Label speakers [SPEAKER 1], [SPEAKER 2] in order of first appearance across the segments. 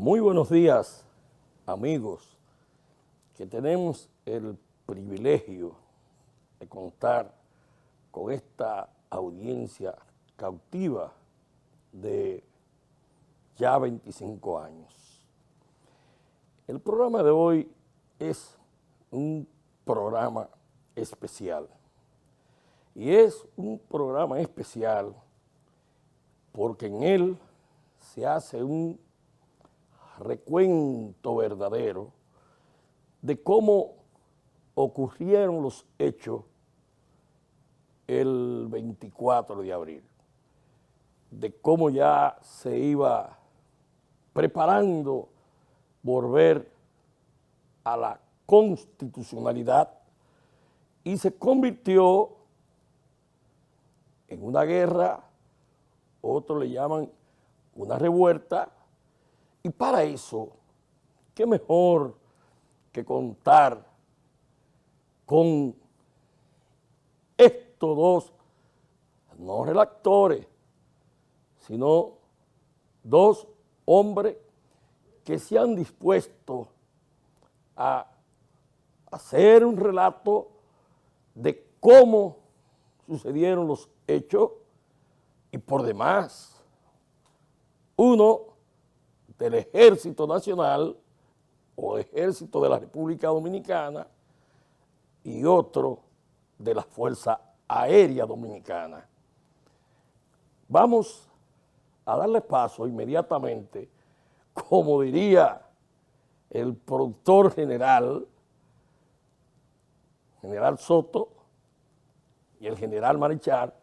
[SPEAKER 1] Muy buenos días, amigos, que tenemos el privilegio de contar con esta audiencia cautiva de ya 25 años. El programa de hoy es un programa especial. Y es un programa especial porque en él se hace un recuento verdadero de cómo ocurrieron los hechos el 24 de abril, de cómo ya se iba preparando volver a la constitucionalidad y se convirtió en una guerra, otros le llaman una revuelta, y para eso, qué mejor que contar con estos dos, no redactores, sino dos hombres que se han dispuesto a hacer un relato de cómo sucedieron los hechos y por demás, uno del Ejército Nacional o Ejército de la República Dominicana y otro de la Fuerza Aérea Dominicana. Vamos a darle paso inmediatamente, como diría el productor general Soto y el general Marichal,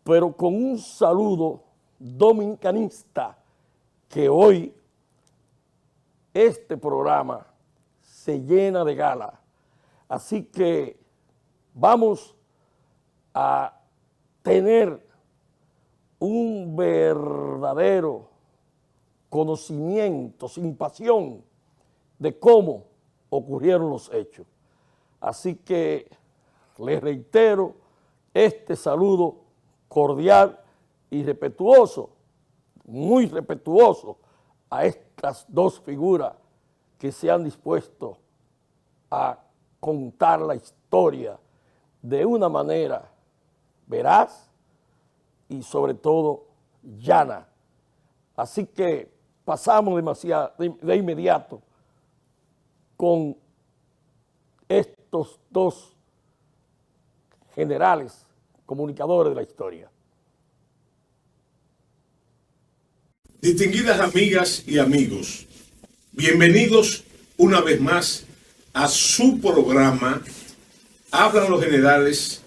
[SPEAKER 1] pero con un saludo dominicanista que hoy este programa se llena de gala. Así que vamos a tener un verdadero conocimiento sin pasión de cómo ocurrieron los hechos. Así que les reitero este saludo cordial y respetuoso, muy respetuoso a estas dos figuras que se han dispuesto a contar la historia de una manera veraz y sobre todo llana. Así que pasamos de inmediato con estos dos generales comunicadores de la historia.
[SPEAKER 2] Distinguidas amigas y amigos, bienvenidos una vez más a su programa Hablan los Generales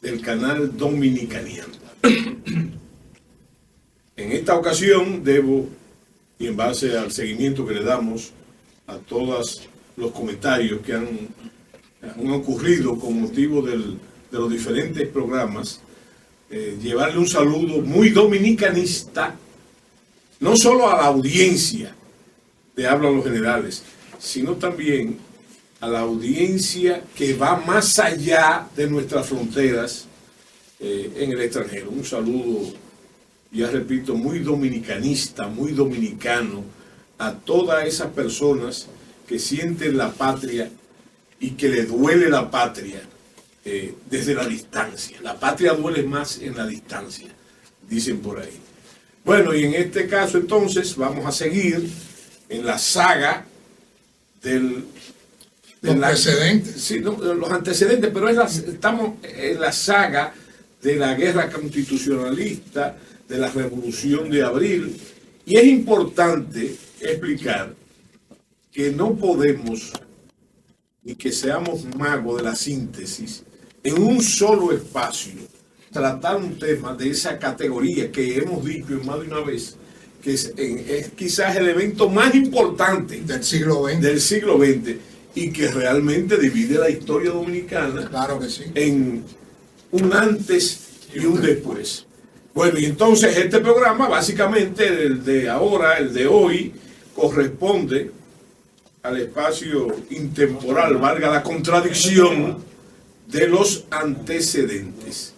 [SPEAKER 2] del canal Dominicaniano. En esta ocasión debo, y en base al seguimiento que le damos a todos los comentarios que han ocurrido con motivo de los diferentes programas, llevarle un saludo muy dominicanista, no solo a la audiencia de Hablan los Generales, sino también a la audiencia que va más allá de nuestras fronteras en el extranjero. Un saludo, ya repito, muy dominicanista, muy dominicano, a todas esas personas que sienten la patria y que le duele la patria desde la distancia. La patria duele más en la distancia, dicen por ahí. Bueno, y en este caso entonces vamos a seguir en la saga los antecedentes. Sí, no, los antecedentes, pero estamos en la saga de la guerra constitucionalista, de la Revolución de Abril, y es importante explicar que no podemos, ni que seamos magos de la síntesis, en un solo espacio, tratar un tema de esa categoría que hemos dicho en más de una vez, que es quizás el evento más importante
[SPEAKER 3] del siglo
[SPEAKER 2] XX y que realmente divide la historia dominicana,
[SPEAKER 3] claro que sí,
[SPEAKER 2] en un antes y un después. Bueno, y entonces este programa, básicamente el de ahora, el de hoy, corresponde al espacio intemporal, valga la contradicción, de los antecedentes.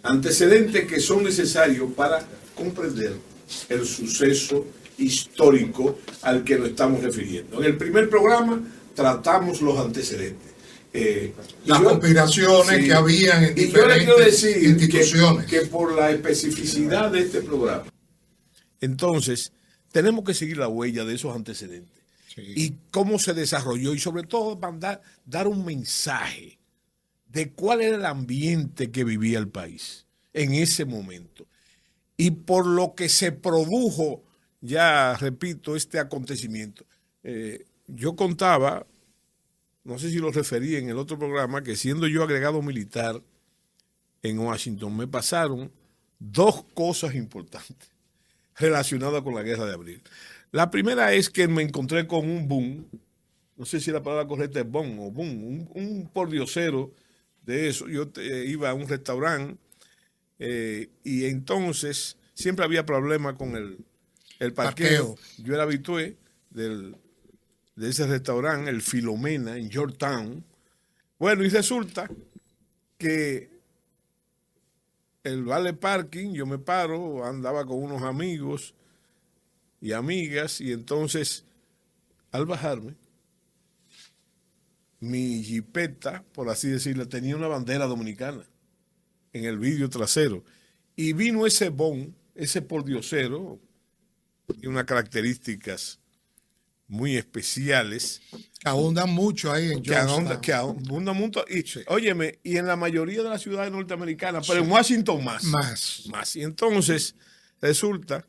[SPEAKER 2] Antecedentes que son necesarios para comprender el suceso histórico al que nos estamos refiriendo. En el primer programa tratamos los antecedentes.
[SPEAKER 3] Las conspiraciones que habían en diferentes instituciones.
[SPEAKER 2] Que por la especificidad de este programa, entonces, tenemos que seguir la huella de esos antecedentes. Sí. Y cómo se desarrolló y sobre todo dar un mensaje de cuál era el ambiente que vivía el país en ese momento. Y por lo que se produjo, ya repito, este acontecimiento. Yo contaba, no sé si lo referí en el otro programa, que siendo yo agregado militar en Washington, me pasaron dos cosas importantes relacionadas con la Guerra de Abril. La primera es que me encontré con un boom, no sé si la palabra correcta es boom o boom, un pordiosero de eso. Yo iba a un restaurante y entonces siempre había problemas con el parqueo. Yo era habitué de ese restaurante, el Filomena, en Georgetown. Bueno, y resulta que el vale parking, yo me paro, andaba con unos amigos y amigas, y entonces, al bajarme, mi jipeta, por así decirlo, tenía una bandera dominicana en el vidrio trasero. Y vino ese ese pordiosero, y unas características muy especiales.
[SPEAKER 3] Que abundan mucho ahí en Georgetown.
[SPEAKER 2] Que abundan mucho. Y,
[SPEAKER 3] sí.
[SPEAKER 2] Óyeme, y en la mayoría de las ciudades norteamericanas, pero en Washington más. Y entonces resulta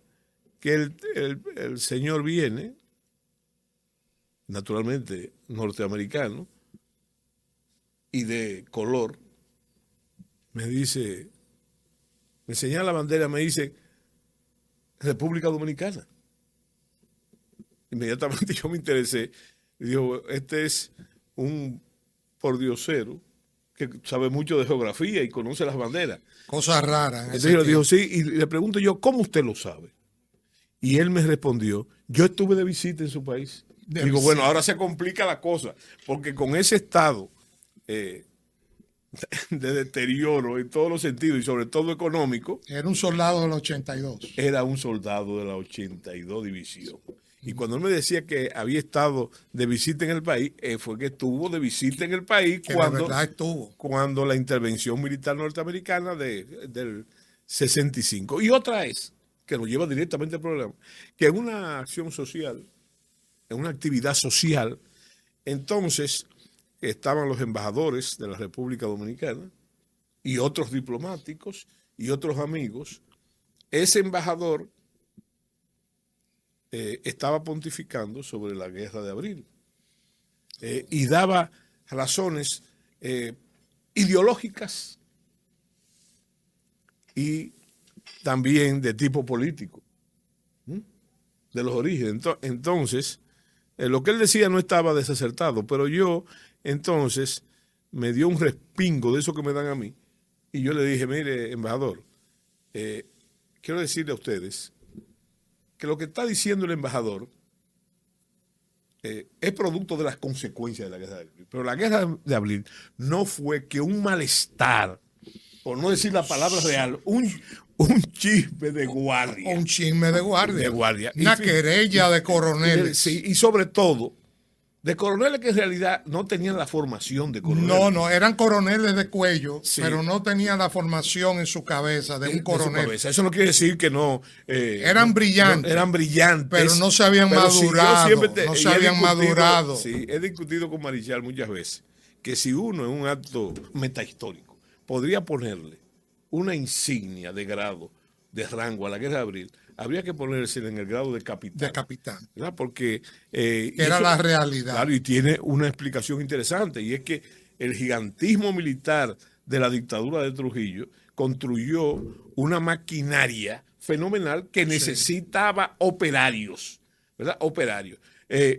[SPEAKER 2] que el señor viene, naturalmente norteamericano, y de color, me dice, me señala la bandera, me dice, República Dominicana. Inmediatamente yo me interesé y digo, este es un pordiosero que sabe mucho de geografía y conoce las banderas.
[SPEAKER 3] Cosas raras.
[SPEAKER 2] Entonces yo le digo, sí, y le pregunto yo, ¿cómo usted lo sabe? Y él me respondió, yo estuve de visita en su país. Digo, bueno, ahora se complica la cosa, porque con ese estado de deterioro en todos los sentidos y sobre todo económico.
[SPEAKER 3] Era un soldado de la 82.
[SPEAKER 2] Era un soldado de la 82 División. Y cuando él me decía que había estado de visita en el país, fue que estuvo de visita en el país cuando la intervención militar norteamericana del 65. Y otra es, que nos lleva directamente al problema, que en una acción social, en una actividad social, entonces estaban los embajadores de la República Dominicana y otros diplomáticos y otros amigos. Ese embajador estaba pontificando sobre la Guerra de Abril y daba razones ideológicas y también de tipo político, de los orígenes. Entonces, lo que él decía no estaba desacertado, pero yo entonces me dio un respingo de eso que me dan a mí y yo le dije, mire, embajador, quiero decirle a ustedes que lo que está diciendo el embajador es producto de las consecuencias de la Guerra de Abril. Pero la Guerra de Abril no fue que un malestar, por no decir la palabra real, un chisme de guardia.
[SPEAKER 3] Un chisme de guardia.
[SPEAKER 2] De guardia.
[SPEAKER 3] Una querella de coroneles.
[SPEAKER 2] Sí, y sobre todo, de coroneles que en realidad no tenían la formación de coroneles.
[SPEAKER 3] No, eran coroneles de cuello, sí, pero no tenían la formación en su cabeza de un coronel.
[SPEAKER 2] Eso no quiere decir que no...
[SPEAKER 3] eran brillantes.
[SPEAKER 2] Eran brillantes.
[SPEAKER 3] Pero no se habían madurado.
[SPEAKER 2] Sí, he discutido con Marichal muchas veces que si uno en un acto metahistórico podría ponerle una insignia de grado, de rango a la Guerra de Abril, habría que ponerse en el grado de capitán.
[SPEAKER 3] De capitán.
[SPEAKER 2] ¿Verdad? Porque...
[SPEAKER 3] era la realidad.
[SPEAKER 2] Claro, y tiene una explicación interesante, y es que el gigantismo militar de la dictadura de Trujillo construyó una maquinaria fenomenal que necesitaba operarios, ¿verdad? Operarios.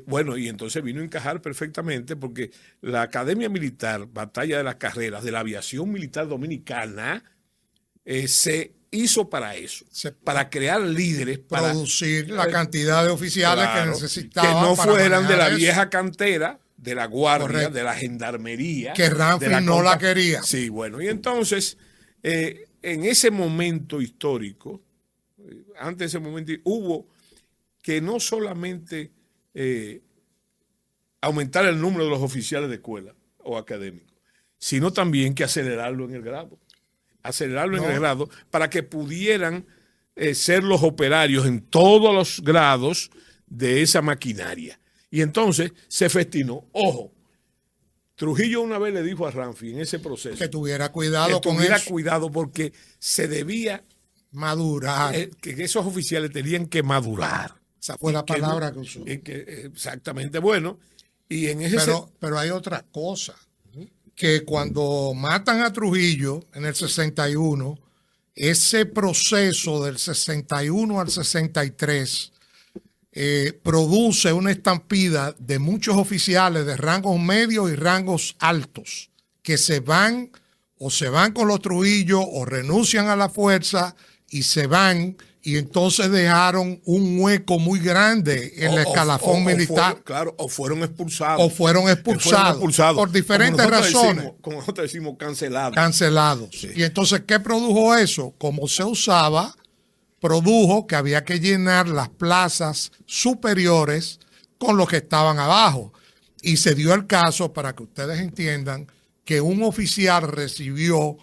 [SPEAKER 2] Bueno, y entonces vino a encajar perfectamente porque la Academia Militar, Batalla de las Carreras, de la Aviación Militar Dominicana, se hizo para eso, para crear líderes, para
[SPEAKER 3] producir la cantidad de oficiales que necesitaban,
[SPEAKER 2] que no fueran de la vieja cantera, de la guardia, correcto, de la gendarmería,
[SPEAKER 3] que Ramfis no la quería.
[SPEAKER 2] Sí, bueno, y entonces en ese momento histórico, antes de ese momento, hubo que no solamente aumentar el número de los oficiales de escuela o académicos, sino también que acelerarlo en el grado. Acelerarlo en el grado para que pudieran ser los operarios en todos los grados de esa maquinaria. Y entonces se festinó. Ojo, Trujillo una vez le dijo a Ramfi en ese proceso
[SPEAKER 3] que tuviera cuidado
[SPEAKER 2] con eso. Que tuviera cuidado porque se debía
[SPEAKER 3] madurar.
[SPEAKER 2] Que esos oficiales tenían que madurar.
[SPEAKER 3] Esa fue la palabra que usó.
[SPEAKER 2] Exactamente, bueno. Y en ese
[SPEAKER 3] pero hay otra cosa, que cuando matan a Trujillo en el 61, ese proceso del 61 al 63 produce una estampida de muchos oficiales de rangos medios y rangos altos que se van con los Trujillo o renuncian a la fuerza y se van, y entonces dejaron un hueco muy grande en el escalafón militar.
[SPEAKER 2] O fueron expulsados.
[SPEAKER 3] O fueron expulsados por diferentes razones.
[SPEAKER 2] Como nosotros decimos, cancelados.
[SPEAKER 3] Cancelados. Sí. Y entonces, ¿qué produjo eso? Como se usaba, produjo que había que llenar las plazas superiores con los que estaban abajo. Y se dio el caso, para que ustedes entiendan, que un oficial recibió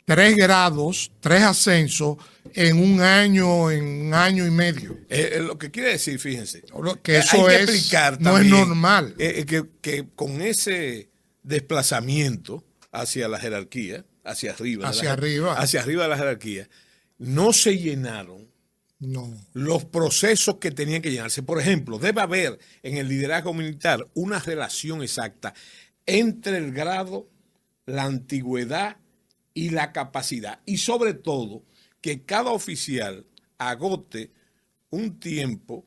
[SPEAKER 3] 3 grados, 3 ascensos en un año y medio.
[SPEAKER 2] Lo que quiere decir, fíjense,
[SPEAKER 3] que eso
[SPEAKER 2] hay que explicar
[SPEAKER 3] no
[SPEAKER 2] también,
[SPEAKER 3] es normal.
[SPEAKER 2] Que con ese desplazamiento hacia la jerarquía, hacia arriba de la jerarquía, no se llenaron los procesos que tenían que llenarse. Por ejemplo, debe haber en el liderazgo militar una relación exacta entre el grado, la antigüedad y la capacidad. Y sobre todo, que cada oficial agote un tiempo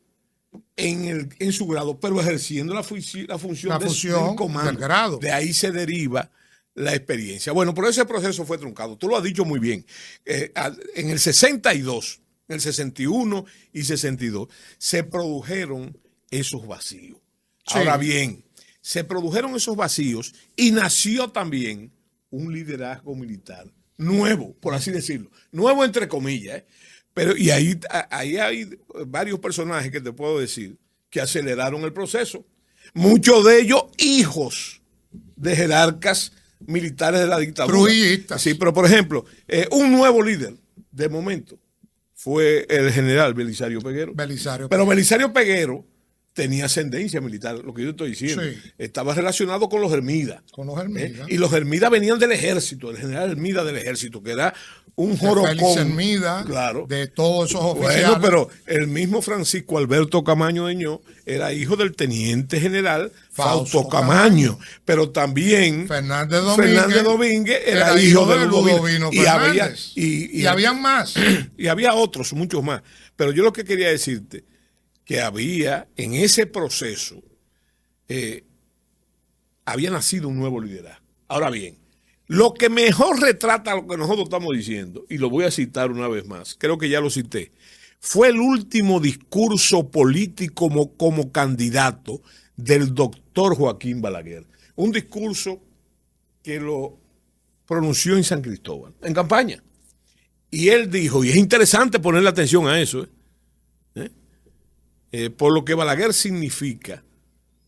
[SPEAKER 2] en su grado, pero ejerciendo la función del comando.
[SPEAKER 3] Del grado.
[SPEAKER 2] De ahí se deriva la experiencia. Bueno, pero ese proceso fue truncado. Tú lo has dicho muy bien. En el 62, en el 61 y 62, se produjeron esos vacíos. Sí. Ahora bien, se produjeron esos vacíos y nació también un liderazgo militar nuevo, por así decirlo, nuevo entre comillas, pero y ahí hay varios personajes que te puedo decir que aceleraron el proceso, muchos de ellos hijos de jerarcas militares de la dictadura.
[SPEAKER 3] Trujillistas.
[SPEAKER 2] Sí, pero por ejemplo, un nuevo líder de momento fue el general Belisario Peguero. Pero Belisario Peguero tenía ascendencia militar, lo que yo estoy diciendo. Sí. Estaba relacionado con los Hermidas. Y los Hermidas venían del ejército, el general Hermida del ejército, que era un jorocón.
[SPEAKER 3] Hermida,
[SPEAKER 2] claro.
[SPEAKER 3] De todos esos oficiales.
[SPEAKER 2] Bueno, pero el mismo Francisco Alberto Camaño Deñó era hijo del teniente general Fausto Camaño. Pero también
[SPEAKER 3] Fernández
[SPEAKER 2] Domínguez era hijo de Ludovino
[SPEAKER 3] Fernández. Y habían más.
[SPEAKER 2] Y había otros, muchos más. Pero yo lo que quería decirte, que había en ese proceso, había nacido un nuevo liderazgo. Ahora bien, lo que mejor retrata lo que nosotros estamos diciendo, y lo voy a citar una vez más, creo que ya lo cité, fue el último discurso político como candidato del doctor Joaquín Balaguer. Un discurso que lo pronunció en San Cristóbal, en campaña. Y él dijo, y es interesante ponerle atención a eso, por lo que Balaguer significa,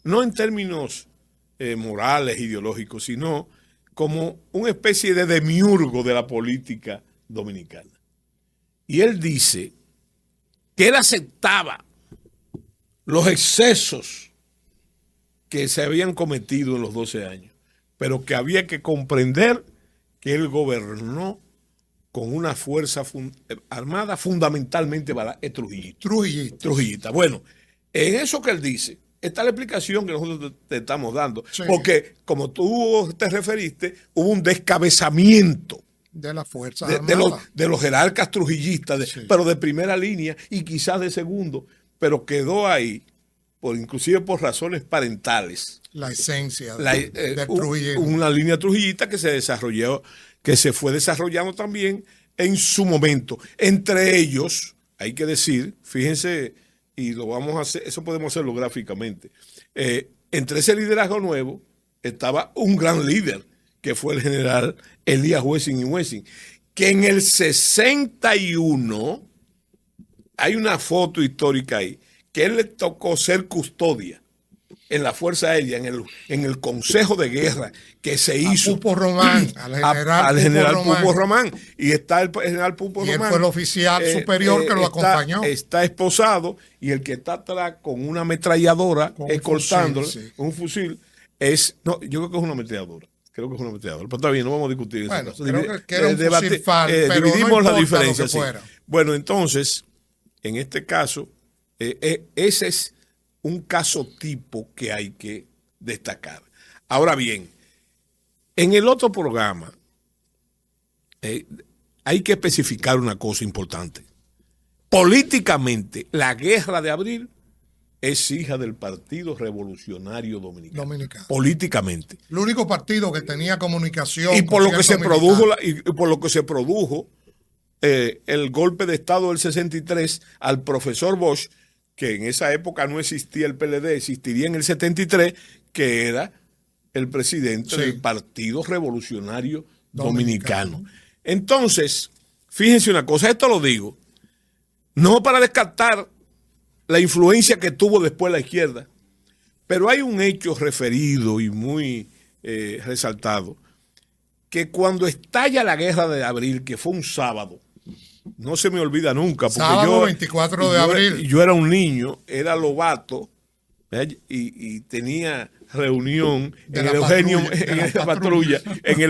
[SPEAKER 2] no en términos morales, ideológicos, sino como una especie de demiurgo de la política dominicana. Y él dice que él aceptaba los excesos que se habían cometido en los 12 años, pero que había que comprender que él gobernó con una fuerza armada fundamentalmente trujillista. Bueno, en eso que él dice, está la explicación que nosotros te estamos dando. Sí. Porque, como tú te referiste, hubo un descabezamiento
[SPEAKER 3] de la fuerza
[SPEAKER 2] de los jerarcas trujillistas, sí, pero de primera línea y quizás de segundo, pero quedó ahí, inclusive por razones parentales.
[SPEAKER 3] La esencia del trujillismo.
[SPEAKER 2] Una línea trujillista que se desarrolló, que se fue desarrollando también en su momento. Entre ellos, hay que decir, fíjense, y lo vamos a hacer, eso podemos hacerlo gráficamente. Entre ese liderazgo nuevo estaba un gran líder, que fue el general Elías Wessing y Wessing, que en el 61, hay una foto histórica ahí, que él le tocó ser custodia en la Fuerza Aérea, en el Consejo de Guerra que se hizo.
[SPEAKER 3] Pupo Román,
[SPEAKER 2] al general Pupo Román. Y está el general Pupo
[SPEAKER 3] y
[SPEAKER 2] Román.
[SPEAKER 3] Él fue el oficial superior que lo acompañó.
[SPEAKER 2] Está esposado y el que está atrás con una ametralladora escoltándolo, un fusil, no, yo creo que es una ametralladora. Creo que es una ametralladora. Pero está bien, no vamos a discutir eso.
[SPEAKER 3] Bueno, creo que era un fusil FAL, pero
[SPEAKER 2] dividimos
[SPEAKER 3] no
[SPEAKER 2] la diferencia. Sí.
[SPEAKER 3] Fuera.
[SPEAKER 2] Bueno, entonces, en este caso, ese es un caso tipo que hay que destacar. Ahora bien, en el otro programa hay que especificar una cosa importante. Políticamente, la Guerra de Abril es hija del Partido Revolucionario Dominicano. Políticamente.
[SPEAKER 3] El único partido que tenía comunicación.
[SPEAKER 2] Y por lo que se produjo, el golpe de Estado del 63 al profesor Bosch, que en esa época no existía el PLD, existiría en el 73, que era el presidente del Partido Revolucionario Dominicano. Entonces, fíjense una cosa, esto lo digo, no para descartar la influencia que tuvo después la izquierda, pero hay un hecho referido y muy resaltado, que cuando estalla la Guerra de Abril, que fue un sábado, no se me olvida nunca, porque
[SPEAKER 3] sábado 24 de abril.
[SPEAKER 2] Yo era un niño, era Lobato, y tenía reunión en el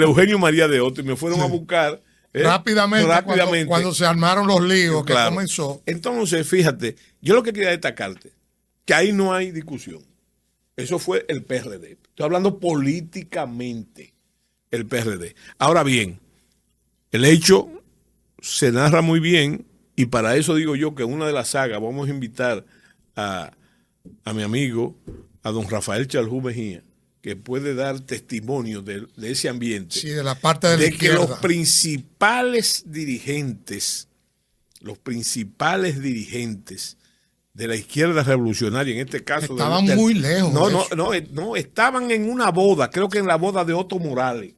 [SPEAKER 2] Eugenio María de Otto, y me fueron a buscar
[SPEAKER 3] rápidamente. Cuando se armaron los líos, que comenzó.
[SPEAKER 2] Entonces, fíjate, yo lo que quería destacarte, que ahí no hay discusión. Eso fue el PRD. Estoy hablando políticamente, el PRD. Ahora bien, el hecho se narra muy bien, y para eso digo yo que en una de las sagas vamos a invitar a mi amigo, a don Rafael Chaljú Mejía, que puede dar testimonio de ese ambiente.
[SPEAKER 3] Sí, de la parte de la izquierda.
[SPEAKER 2] Que los principales dirigentes de la izquierda revolucionaria, en este caso...
[SPEAKER 3] Estaban muy lejos.
[SPEAKER 2] No, estaban en una boda, creo que en la boda de Otto Morales.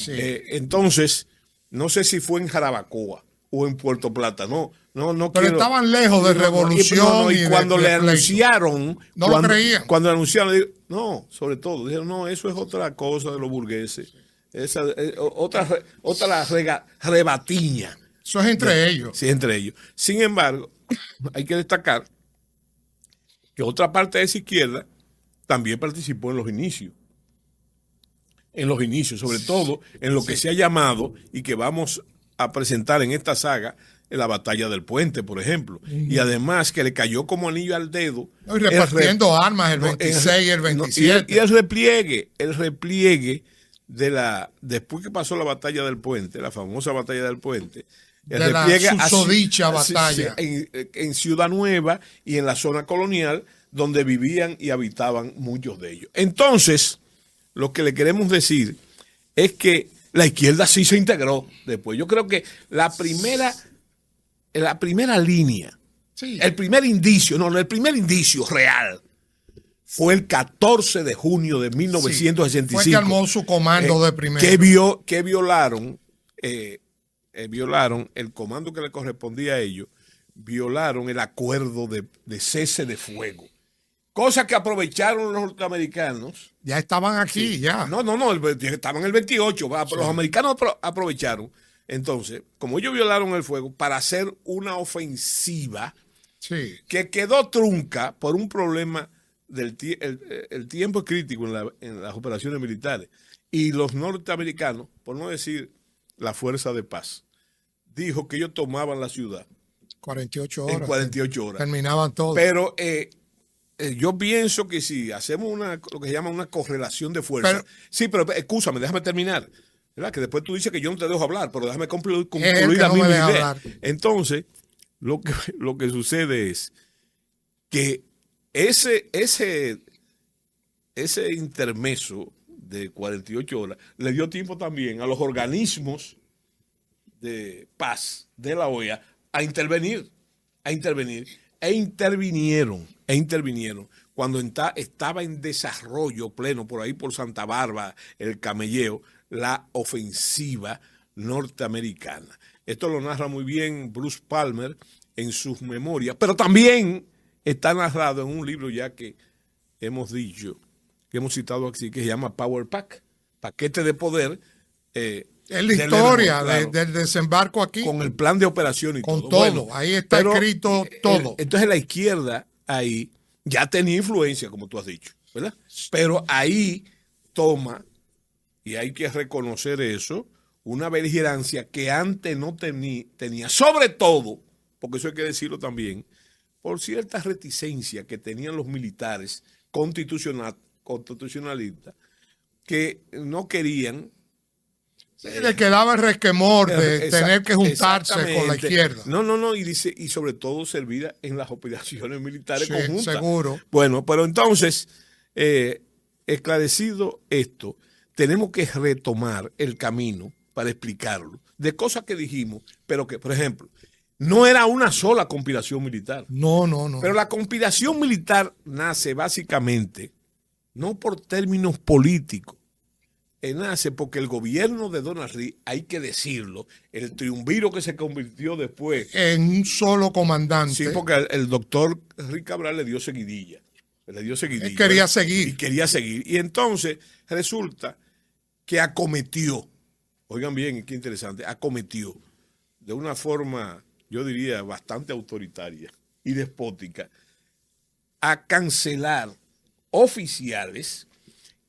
[SPEAKER 2] Entonces, no sé si fue en Jarabacoa o en Puerto Plata, pero
[SPEAKER 3] estaban lejos de revolución.
[SPEAKER 2] Y cuando le anunciaron,
[SPEAKER 3] lo creían.
[SPEAKER 2] Cuando le anunciaron, sobre todo, dijeron, no, eso es otra cosa de los burgueses. Esa, otra rebatiña.
[SPEAKER 3] Eso es entre ellos.
[SPEAKER 2] Sí, entre ellos. Sin embargo, hay que destacar que otra parte de esa izquierda también participó en los inicios. Sobre todo en lo que se ha llamado y que vamos a presentar en esta saga, en la batalla del Puente, por ejemplo. Y además que le cayó como anillo al dedo.
[SPEAKER 3] Y repartiendo armas el 26 y el 27.
[SPEAKER 2] Y el repliegue después que pasó la batalla del Puente, la famosa batalla del Puente,
[SPEAKER 3] la susodicha batalla.
[SPEAKER 2] En Ciudad Nueva y en la zona colonial, donde vivían y habitaban muchos de ellos. Entonces, lo que le queremos decir es que la izquierda sí se integró después. Yo creo que la primera línea, el primer indicio real fue el 14 de junio de 1965.
[SPEAKER 3] Fue que armó su comando de primero.
[SPEAKER 2] Que violaron el comando que le correspondía a ellos, violaron el acuerdo de cese de fuego. Cosa que aprovecharon los norteamericanos.
[SPEAKER 3] Ya estaban aquí, ya.
[SPEAKER 2] No, estaban en el 28. Los americanos aprovecharon. Entonces, como ellos violaron el fuego, para hacer una ofensiva que quedó trunca por un problema el tiempo es crítico en las operaciones militares. Y los norteamericanos, por no decir la fuerza de paz, dijo que ellos tomaban la ciudad
[SPEAKER 3] 48 horas.
[SPEAKER 2] En 48 horas.
[SPEAKER 3] Terminaban todo.
[SPEAKER 2] Pero yo pienso que si hacemos lo que se llama una correlación de fuerza. Pero escúchame, déjame terminar. ¿Verdad? Que después tú dices que yo no te dejo hablar, pero déjame concluir la misma idea. Entonces, lo que sucede es que ese intermeso de 48 horas le dio tiempo también a los organismos de paz de la OEA a intervenir e intervinieron cuando estaba en desarrollo pleno por ahí por Santa Bárbara, el Camelleo, la ofensiva norteamericana. Esto lo narra muy bien Bruce Palmer en sus memorias, pero también está narrado en un libro ya que hemos dicho, que hemos citado aquí, que se llama Power Pack, paquete de poder.
[SPEAKER 3] Es la historia del desembarco aquí.
[SPEAKER 2] Con el plan de operación y
[SPEAKER 3] con
[SPEAKER 2] todo.
[SPEAKER 3] Bueno, ahí está escrito todo.
[SPEAKER 2] Entonces la izquierda ahí ya tenía influencia, como tú has dicho, ¿verdad? Pero ahí toma, y hay que reconocer eso, una beligerancia que antes no tenía, sobre todo, porque eso hay que decirlo también, por cierta reticencia que tenían los militares constitucionalistas, que no querían.
[SPEAKER 3] Le quedaba el resquemor de tener que juntarse con la izquierda.
[SPEAKER 2] No, y dice, y sobre todo servir en las operaciones militares conjuntas.
[SPEAKER 3] Seguro.
[SPEAKER 2] Bueno, pero entonces, esclarecido esto, tenemos que retomar el camino para explicarlo, de cosas que dijimos, pero que, por ejemplo, no era una sola conspiración militar.
[SPEAKER 3] No.
[SPEAKER 2] Pero la conspiración militar nace básicamente, no por términos políticos, nace porque el gobierno de Donald Reed, hay que decirlo, el triunviro que se convirtió después
[SPEAKER 3] en un solo comandante.
[SPEAKER 2] Sí, porque el doctor Rick Cabral le dio seguidilla. Él
[SPEAKER 3] quería seguir.
[SPEAKER 2] Y quería seguir. Y entonces resulta que acometió, oigan bien, qué interesante, acometió de una forma, yo diría, bastante autoritaria y despótica, a cancelar oficiales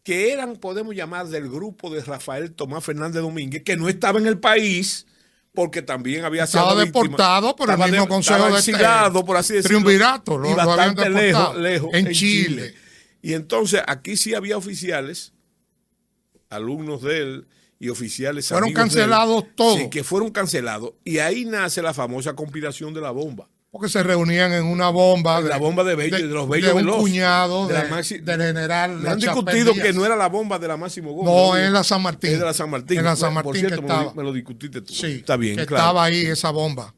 [SPEAKER 2] que eran, podemos llamar, del grupo de Rafael Tomás Fernández Domínguez, que no estaba en el país, porque también había sido
[SPEAKER 3] estaba deportado por el mismo Consejo de
[SPEAKER 2] exilado, por así decirlo,
[SPEAKER 3] triunvirato,
[SPEAKER 2] y bastante lejos
[SPEAKER 3] en Chile.
[SPEAKER 2] Y entonces aquí sí había oficiales, alumnos de él y oficiales
[SPEAKER 3] fueron
[SPEAKER 2] amigos
[SPEAKER 3] cancelados
[SPEAKER 2] de él,
[SPEAKER 3] todos.
[SPEAKER 2] Sí, que fueron cancelados. Y ahí nace la famosa conspiración de la bomba.
[SPEAKER 3] Porque se reunían en una bomba.
[SPEAKER 2] La bomba de Bello, de los Bello
[SPEAKER 3] de un
[SPEAKER 2] Veloz,
[SPEAKER 3] cuñado
[SPEAKER 2] del
[SPEAKER 3] general.
[SPEAKER 2] Me han discutido que no era la bomba de la Máximo Gómez.
[SPEAKER 3] No, es la San Martín.
[SPEAKER 2] Es de la San Martín.
[SPEAKER 3] En la San Martín,
[SPEAKER 2] por cierto,
[SPEAKER 3] que estaba.
[SPEAKER 2] me lo discutiste tú.
[SPEAKER 3] Sí,
[SPEAKER 2] está bien,
[SPEAKER 3] que
[SPEAKER 2] claro.
[SPEAKER 3] Estaba ahí esa bomba.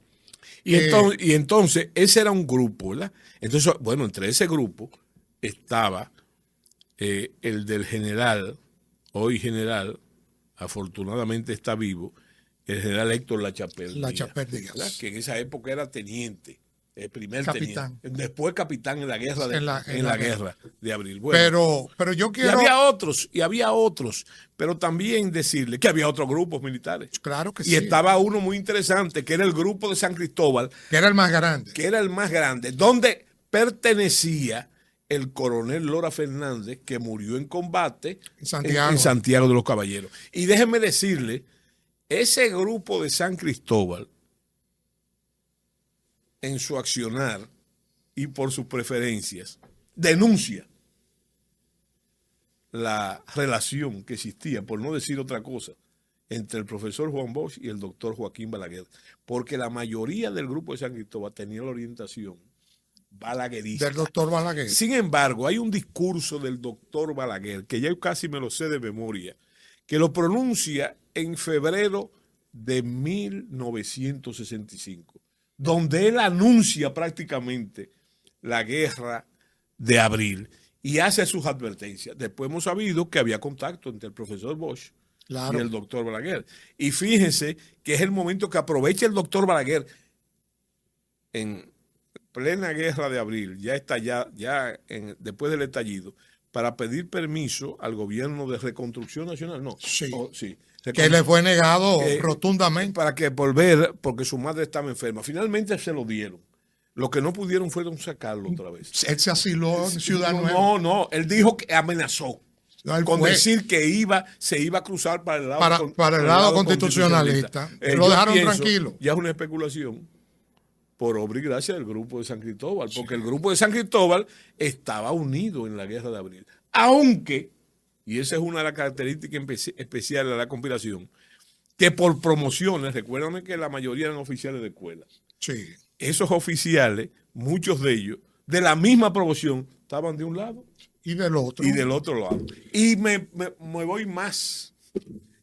[SPEAKER 2] Y entonces, ese era un grupo, ¿verdad? Entonces, bueno, entre ese grupo estaba el del general, hoy general, afortunadamente está vivo, el general Héctor Lachapelle Díaz, que en esa época era teniente, el primer
[SPEAKER 3] capitán.
[SPEAKER 2] Teniente, después capitán en la guerra de, en la guerra de abril.
[SPEAKER 3] Bueno, pero yo quiero...
[SPEAKER 2] Y había otros, pero también decirle que había otros grupos militares.
[SPEAKER 3] Claro que sí.
[SPEAKER 2] Y estaba uno muy interesante, que era el grupo de San Cristóbal.
[SPEAKER 3] Que era el más grande.
[SPEAKER 2] Que era el más grande, donde pertenecía el coronel Lora Fernández, que murió en combate en Santiago de los Caballeros. Y déjenme decirle, ese grupo de San Cristóbal, en su accionar y por sus preferencias, denuncia la relación que existía, por no decir otra cosa, entre el profesor Juan Bosch y el doctor Joaquín Balaguer, porque la mayoría del grupo de San Cristóbal tenía la orientación balaguerista.
[SPEAKER 3] Del doctor Balaguer.
[SPEAKER 2] Sin embargo, hay un discurso del doctor Balaguer, que ya casi me lo sé de memoria, que lo pronuncia en febrero de 1965, donde él anuncia prácticamente la guerra de abril y hace sus advertencias. Después hemos sabido que había contacto entre el profesor Bosch y el doctor Balaguer. Y fíjense que es el momento que aprovecha el doctor Balaguer en plena guerra de abril, después del estallido, para pedir permiso al gobierno de reconstrucción nacional. No,
[SPEAKER 3] sí. Que le fue negado rotundamente.
[SPEAKER 2] Para que volver, porque su madre estaba enferma. Finalmente se lo dieron. Lo que no pudieron fue sacarlo otra vez.
[SPEAKER 3] Él se asiló en Ciudad Nueva.
[SPEAKER 2] No, él dijo que amenazó. Con decir que se iba a cruzar para el
[SPEAKER 3] lado constitucionalista. Lo dejaron tranquilo.
[SPEAKER 2] Ya es una especulación por obra y gracia del grupo de San Cristóbal, porque el grupo de San Cristóbal estaba unido en la guerra de abril. Aunque, y esa es una de las características especiales de la conspiración, que por promociones, recuérdame que la mayoría eran oficiales de escuela.
[SPEAKER 3] Sí.
[SPEAKER 2] Esos oficiales, muchos de ellos, de la misma promoción, estaban de un lado
[SPEAKER 3] y del otro.
[SPEAKER 2] Y del otro lado. Y me voy más.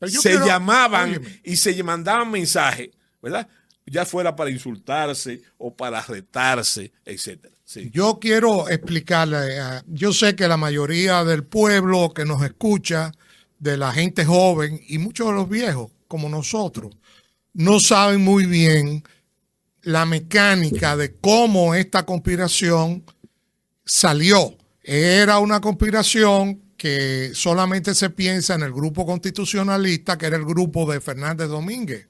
[SPEAKER 2] Llamaban y se mandaban mensajes, ¿verdad? Ya fuera para insultarse o para retarse, etcétera. Sí.
[SPEAKER 3] Yo quiero explicarle, yo sé que la mayoría del pueblo que nos escucha, de la gente joven y muchos de los viejos, como nosotros, no saben muy bien la mecánica de cómo esta conspiración salió. Era una conspiración que solamente se piensa en el grupo constitucionalista, que era el grupo de Fernández Domínguez,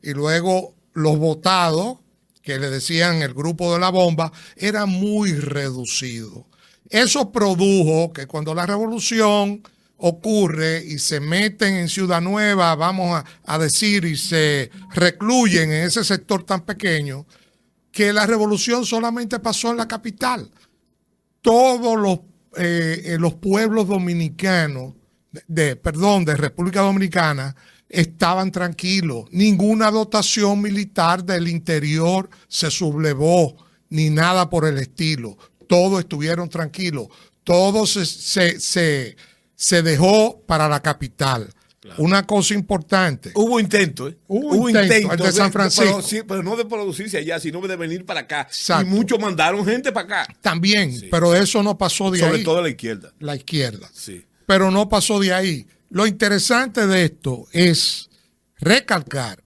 [SPEAKER 3] y luego los votados, que le decían el grupo de la bomba, era muy reducido. Eso produjo que cuando la revolución ocurre y se meten en Ciudad Nueva, vamos a decir, y se recluyen en ese sector tan pequeño, que la revolución solamente pasó en la capital. Todos los pueblos dominicanos, de República Dominicana, estaban tranquilos. Ninguna dotación militar del interior se sublevó, ni nada por el estilo. Todos estuvieron tranquilos. Todo se dejó para la capital. Claro. Una cosa importante.
[SPEAKER 4] Hubo intento, ¿eh?
[SPEAKER 3] Hubo intento, el de San Francisco.
[SPEAKER 4] Pero no de producirse allá, sino de venir para acá.
[SPEAKER 3] Exacto.
[SPEAKER 4] Y muchos mandaron gente para acá.
[SPEAKER 3] También, sí. Pero eso no pasó de ahí.
[SPEAKER 4] Sobre todo la izquierda.
[SPEAKER 3] La izquierda.
[SPEAKER 4] Sí.
[SPEAKER 3] Pero no pasó de ahí. Lo interesante de esto es recalcar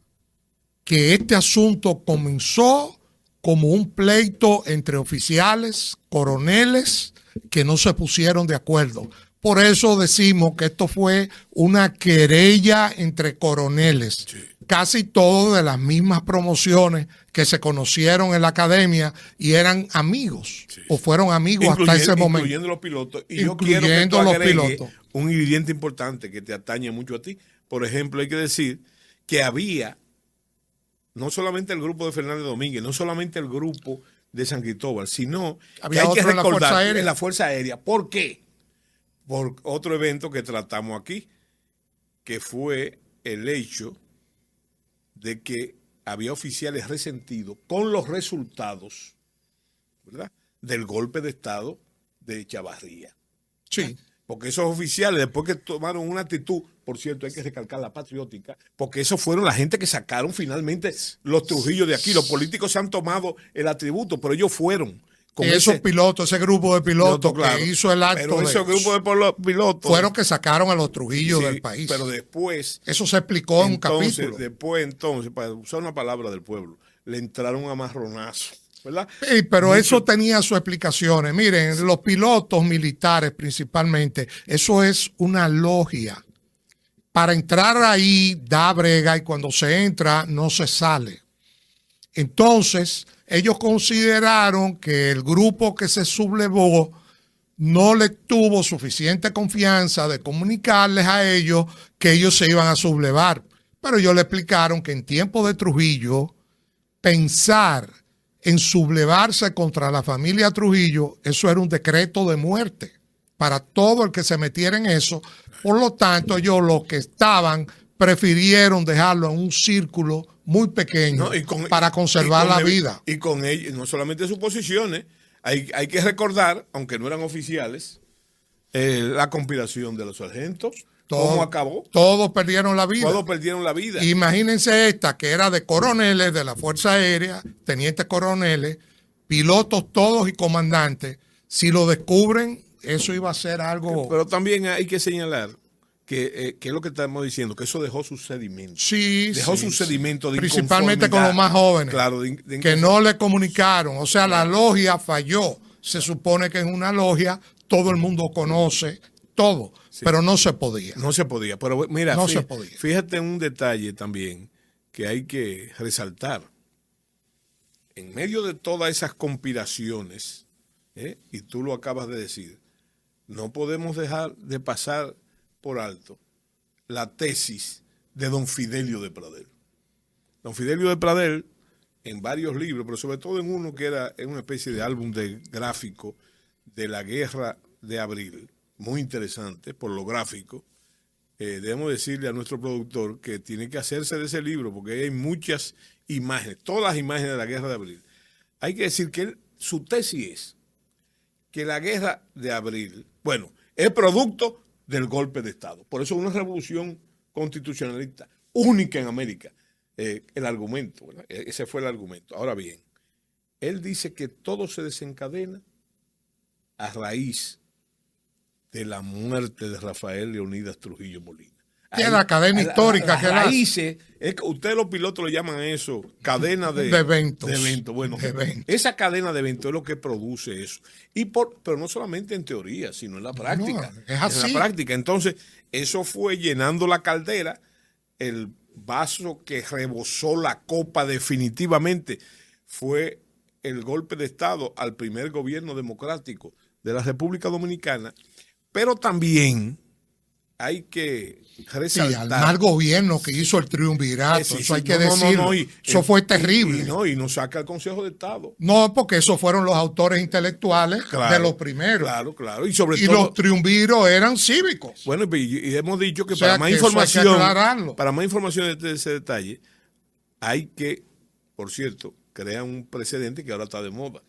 [SPEAKER 3] que este asunto comenzó como un pleito entre oficiales, coroneles, que no se pusieron de acuerdo. Por eso decimos que esto fue una querella entre coroneles, sí. Casi todos de las mismas promociones que se conocieron en la academia y eran amigos, sí. O fueron amigos hasta ese momento.
[SPEAKER 4] Incluyendo los pilotos. Y yo quiero que tú agregues un ingrediente importante que te atañe mucho a ti. Por ejemplo, hay que decir que había no solamente el grupo de Fernández Domínguez, no solamente el grupo de San Cristóbal, sino
[SPEAKER 3] había
[SPEAKER 4] que hay que recordar
[SPEAKER 3] en
[SPEAKER 4] la Fuerza Aérea. ¿Por qué? Por otro evento que tratamos aquí, que fue el hecho de que había oficiales resentidos con los resultados, ¿verdad?, del golpe de Estado de Chavarría.
[SPEAKER 3] Sí.
[SPEAKER 4] Porque esos oficiales, después que tomaron una actitud, por cierto, hay que recalcar la patriótica, porque esos fueron la gente que sacaron finalmente los Trujillos de aquí. Los políticos se han tomado el atributo, pero ellos fueron.
[SPEAKER 3] Con esos pilotos, ese grupo de pilotos
[SPEAKER 4] claro,
[SPEAKER 3] que hizo el acto.
[SPEAKER 4] Pero esos grupos de pilotos
[SPEAKER 3] fueron que sacaron a los Trujillos del país.
[SPEAKER 4] Pero después.
[SPEAKER 3] Eso se explicó en un capítulo.
[SPEAKER 4] Después, para usar una palabra del pueblo, le entraron a marronazo, ¿verdad?
[SPEAKER 3] Sí, pero eso tenía sus explicaciones. Miren, los pilotos militares principalmente, eso es una logia. Para entrar ahí da brega y cuando se entra no se sale. Entonces, ellos consideraron que el grupo que se sublevó no le tuvo suficiente confianza de comunicarles a ellos que ellos se iban a sublevar. Pero ellos le explicaron que en tiempos de Trujillo, pensar en sublevarse contra la familia Trujillo, eso era un decreto de muerte para todo el que se metiera en eso. Por lo tanto, ellos los que estaban prefirieron dejarlo en un círculo muy pequeño para conservar la vida.
[SPEAKER 4] Y con ellos, no solamente sus posiciones, hay que recordar, aunque no eran oficiales, la conspiración de los sargentos. ¿Cómo acabó?
[SPEAKER 3] Todos perdieron la vida.
[SPEAKER 4] Todos perdieron la vida.
[SPEAKER 3] Imagínense esta, que era de coroneles de la Fuerza Aérea, tenientes coroneles, pilotos todos y comandantes. Si lo descubren, eso iba a ser algo...
[SPEAKER 4] Pero también hay que señalar que es lo que estamos diciendo, que eso dejó su sedimento.
[SPEAKER 3] Sí,
[SPEAKER 4] dejó su sedimento de
[SPEAKER 3] principalmente con los más jóvenes,
[SPEAKER 4] claro,
[SPEAKER 3] que no le comunicaron. O sea, la logia falló. Se supone que en una logia todo el mundo conoce todo, sí, pero no se podía.
[SPEAKER 4] No se podía. Pero mira,
[SPEAKER 3] no se podía.
[SPEAKER 4] Fíjate en un detalle también que hay que resaltar. En medio de todas esas conspiraciones, y tú lo acabas de decir, no podemos dejar de pasar por alto la tesis de don Fidelio de Pradel. Don Fidelio de Pradel, en varios libros, pero sobre todo en uno que era una especie de álbum de gráfico de la Guerra de Abril, muy interesante por lo gráfico. Debemos decirle a nuestro productor que tiene que hacerse de ese libro porque hay muchas imágenes, todas las imágenes de la Guerra de Abril. Hay que decir que su tesis es que la Guerra de Abril, bueno, es producto del golpe de Estado. Por eso es una revolución constitucionalista única en América. El argumento, ¿verdad? Ese fue el argumento. Ahora bien, él dice que todo se desencadena a raíz de la muerte de Rafael Leonidas Trujillo Molina.
[SPEAKER 3] Tiene la cadena histórica
[SPEAKER 4] las
[SPEAKER 3] que la
[SPEAKER 4] raíces, ustedes los pilotos lo llaman a eso, cadena de
[SPEAKER 3] eventos.
[SPEAKER 4] De eventos. Bueno,
[SPEAKER 3] De eventos.
[SPEAKER 4] esa cadena de eventos es lo que produce eso. Pero no solamente en teoría, sino en la práctica.
[SPEAKER 3] No, es así.
[SPEAKER 4] En la práctica. Entonces, eso fue llenando la caldera, el vaso que rebosó la copa definitivamente fue el golpe de Estado al primer gobierno democrático de la República Dominicana, pero también hay que resaltar.
[SPEAKER 3] Sí, al mal gobierno que hizo el triunvirato, eso hay que decirlo. Eso fue terrible.
[SPEAKER 4] Y nos saca el Consejo de Estado.
[SPEAKER 3] No, porque esos fueron los autores intelectuales de los primeros.
[SPEAKER 4] Claro. Y sobre
[SPEAKER 3] todo. Los triunviros eran cívicos.
[SPEAKER 4] Bueno, y hemos dicho que,
[SPEAKER 3] o sea,
[SPEAKER 4] para más
[SPEAKER 3] que
[SPEAKER 4] información, para más información de ese detalle, hay que, por cierto, crear un precedente que ahora está de moda.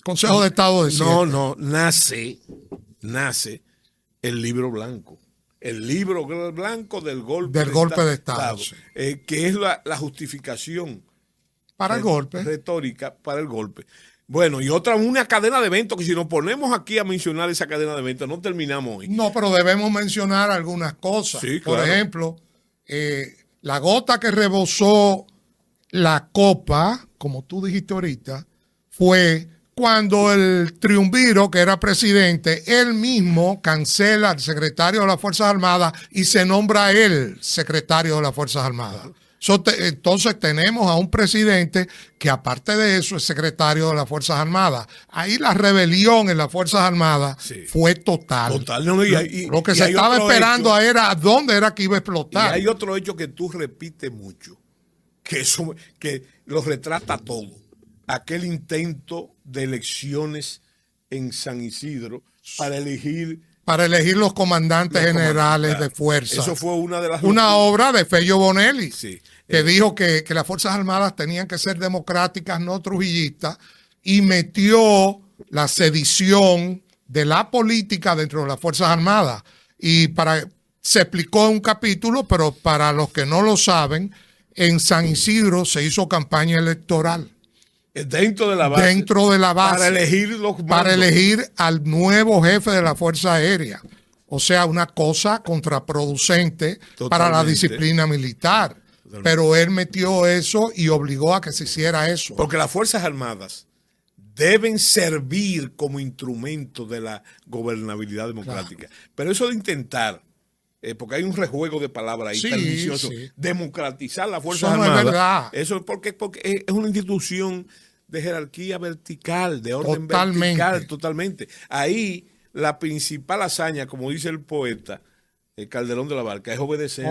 [SPEAKER 3] Consejo de Estado de
[SPEAKER 4] nace el libro blanco. El libro blanco del golpe
[SPEAKER 3] de Estado.
[SPEAKER 4] Sí. Que es la justificación
[SPEAKER 3] para el golpe.
[SPEAKER 4] Retórica para el golpe. Bueno, y una cadena de eventos que si nos ponemos aquí a mencionar esa cadena de eventos no terminamos hoy.
[SPEAKER 3] No, pero debemos mencionar algunas cosas.
[SPEAKER 4] Sí,
[SPEAKER 3] Por
[SPEAKER 4] claro.
[SPEAKER 3] ejemplo, la gota que rebosó la copa, como tú dijiste ahorita, fue cuando el triunviro, que era presidente, él mismo cancela al secretario de las Fuerzas Armadas y se nombra él secretario de las Fuerzas Armadas. Entonces tenemos a un presidente que aparte de eso es secretario de las Fuerzas Armadas. Ahí la rebelión en las Fuerzas Armadas fue total. Lo que se estaba esperando era dónde era que iba a explotar.
[SPEAKER 4] Y hay otro hecho que tú repites mucho, que lo retrata todo. Aquel intento de elecciones en San Isidro para elegir
[SPEAKER 3] los comandantes generales de fuerza.
[SPEAKER 4] Eso fue
[SPEAKER 3] una obra de Fello Bonelli,
[SPEAKER 4] sí,
[SPEAKER 3] que dijo que las Fuerzas Armadas tenían que ser democráticas, no trujillistas, y metió la sedición de la política dentro de las Fuerzas Armadas. Y se explicó en un capítulo, pero para los que no lo saben, en San Isidro se hizo campaña electoral.
[SPEAKER 4] Dentro de la base.
[SPEAKER 3] Para elegir al nuevo jefe de la Fuerza Aérea. O sea, una cosa contraproducente para la disciplina militar. Totalmente. Pero él metió eso y obligó a que se hiciera eso.
[SPEAKER 4] Porque las Fuerzas Armadas deben servir como instrumento de la gobernabilidad democrática. Claro. Pero eso de intentar, porque hay un rejuego de palabras ahí pernicioso, democratizar la Fuerza Armada.
[SPEAKER 3] No es verdad.
[SPEAKER 4] Eso es porque es una institución de jerarquía vertical, de orden vertical, totalmente. Ahí la principal hazaña, como dice el poeta Calderón de la Barca, es obedecer.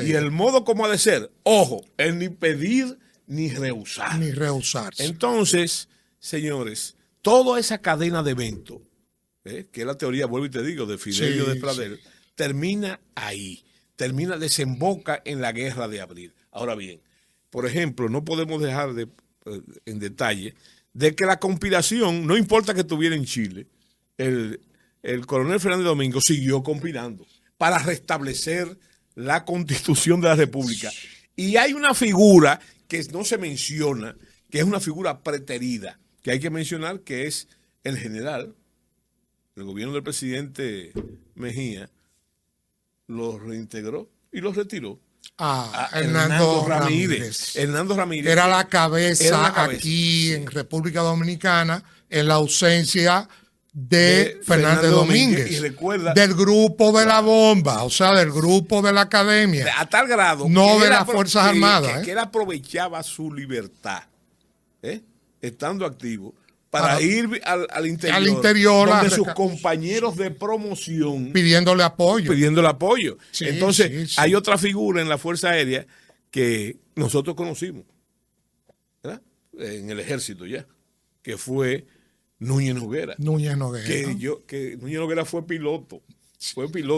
[SPEAKER 4] Y el modo como ha de ser, ojo, es ni pedir ni rehusar.
[SPEAKER 3] Ni rehusarse.
[SPEAKER 4] Entonces, señores, toda esa cadena de eventos, que es la teoría, vuelvo y te digo, de Fidelio de Pradel, termina ahí, desemboca en la Guerra de Abril. Ahora bien, por ejemplo, no podemos dejar en detalle de que la conspiración, no importa que estuviera en Chile, el coronel Fernández Domingo siguió conspirando para restablecer la Constitución de la República. Y hay una figura que no se menciona, que es una figura preterida, que hay que mencionar, que es el general, el gobierno del presidente Mejía, lo reintegró y lo retiró.
[SPEAKER 3] Hernando Ramírez.
[SPEAKER 4] Hernando Ramírez.
[SPEAKER 3] Era la cabeza aquí en República Dominicana en la ausencia de Fernández Domínguez.
[SPEAKER 4] Y recuerda,
[SPEAKER 3] del grupo de la bomba, o sea, del grupo de la academia.
[SPEAKER 4] A tal grado.
[SPEAKER 3] No de las Fuerzas Armadas.
[SPEAKER 4] Que él aprovechaba su libertad, estando activo, para ir al interior donde sus compañeros de promoción
[SPEAKER 3] pidiéndole apoyo.
[SPEAKER 4] Sí, entonces, hay otra figura en la Fuerza Aérea que nosotros conocimos, ¿verdad? En el ejército ya, que fue Núñez Noguera. Que Núñez Noguera fue piloto.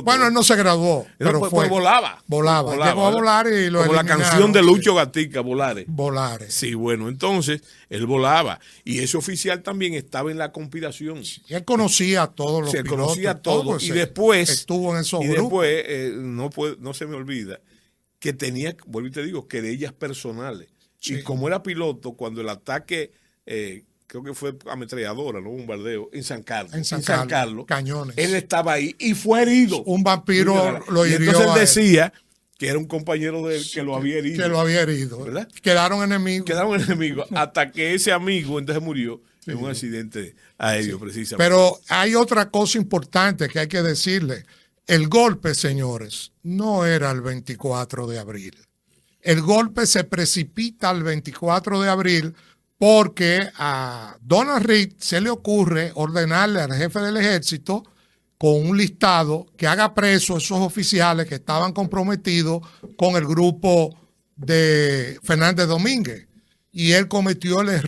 [SPEAKER 3] Bueno, él no se graduó, pero
[SPEAKER 4] volaba.
[SPEAKER 3] Llegó a volar y lo
[SPEAKER 4] como la canción de Lucho Gatica, Volare.
[SPEAKER 3] Sí,
[SPEAKER 4] bueno, entonces él volaba. Y ese oficial también estaba en la conspiración.
[SPEAKER 3] Sí, él conocía a todos los pilotos.
[SPEAKER 4] Conocía a todos. Y después
[SPEAKER 3] estuvo en esos grupos.
[SPEAKER 4] Después, no se me olvida, que tenía, vuelvo y te digo, querellas personales. Sí. Y como era piloto, cuando el ataque creo que fue ametralladora, no bombardeo, en San Carlos.
[SPEAKER 3] En San Carlos, cañones.
[SPEAKER 4] Él estaba ahí y fue herido.
[SPEAKER 3] Un vampiro lo hirió.
[SPEAKER 4] Y entonces él
[SPEAKER 3] a él.
[SPEAKER 4] decía que era un compañero de él que lo había herido.
[SPEAKER 3] Que lo había herido.
[SPEAKER 4] ¿Verdad?
[SPEAKER 3] Quedaron enemigos.
[SPEAKER 4] Hasta que ese amigo entonces murió en un accidente aéreo, precisamente.
[SPEAKER 3] Pero hay otra cosa importante que hay que decirle. El golpe, señores, no era el 24 de abril. El golpe se precipita el 24 de abril porque a Donald Reed se le ocurre ordenarle al jefe del ejército con un listado que haga preso a esos oficiales que estaban comprometidos con el grupo de Fernández Domínguez. Y él cometió el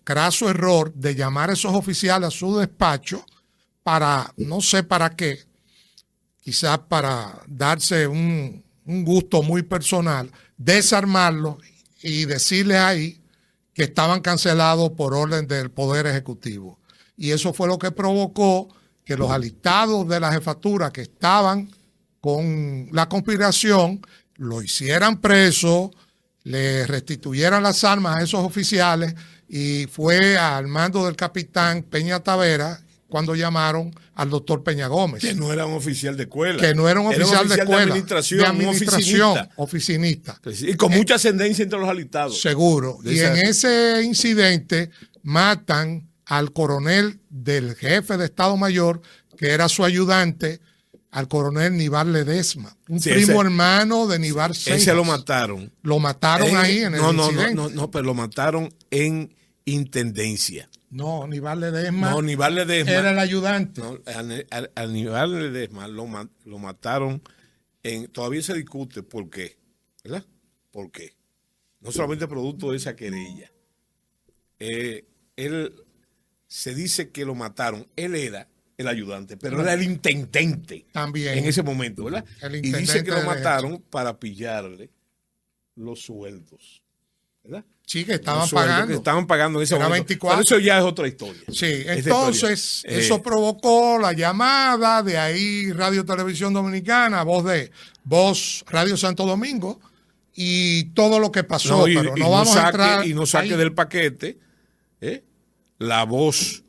[SPEAKER 3] craso error de llamar a esos oficiales a su despacho para, no sé para qué, quizás para darse un gusto muy personal, desarmarlos y decirles ahí que estaban cancelados por orden del Poder Ejecutivo. Y eso fue lo que provocó que los alistados de la jefatura que estaban con la conspiración lo hicieran preso, le restituyeran las armas a esos oficiales y fue al mando del capitán Peña Tavera cuando llamaron al doctor Peña Gómez.
[SPEAKER 4] Que no era un oficial de escuela.
[SPEAKER 3] Que no era un oficial de escuela.
[SPEAKER 4] De administración,
[SPEAKER 3] oficinista.
[SPEAKER 4] Y con mucha ascendencia entre los alistados.
[SPEAKER 3] Seguro. Y en ese incidente matan al coronel del jefe de Estado Mayor, que era su ayudante, al coronel Nivar Ledesma, un primo hermano de Nivar Seijas.
[SPEAKER 4] Ese lo mataron.
[SPEAKER 3] Lo mataron ahí en el incidente.
[SPEAKER 4] No, pero lo mataron en intendencia.
[SPEAKER 3] No, Nivar Ledesma.
[SPEAKER 4] No, Nivar Ledesma
[SPEAKER 3] era el ayudante.
[SPEAKER 4] No, a Nivar Ledesma lo mataron todavía se discute por qué, ¿verdad? ¿Por qué? No solamente producto de esa querella. Él se dice que lo mataron. Él era el ayudante, pero era el intendente
[SPEAKER 3] también
[SPEAKER 4] en ese momento, ¿verdad? Y dice que lo mataron para pillarle los sueldos, ¿verdad?
[SPEAKER 3] Sí, que estaban pagando.
[SPEAKER 4] Que estaban pagando en ese momento.
[SPEAKER 3] 24.
[SPEAKER 4] Pero eso ya es otra historia.
[SPEAKER 3] Sí, entonces eso provocó la llamada de ahí Radio Televisión Dominicana, Voz Radio Santo Domingo y todo lo que pasó. Pero no vamos a entrar.
[SPEAKER 4] Y no saque del paquete la voz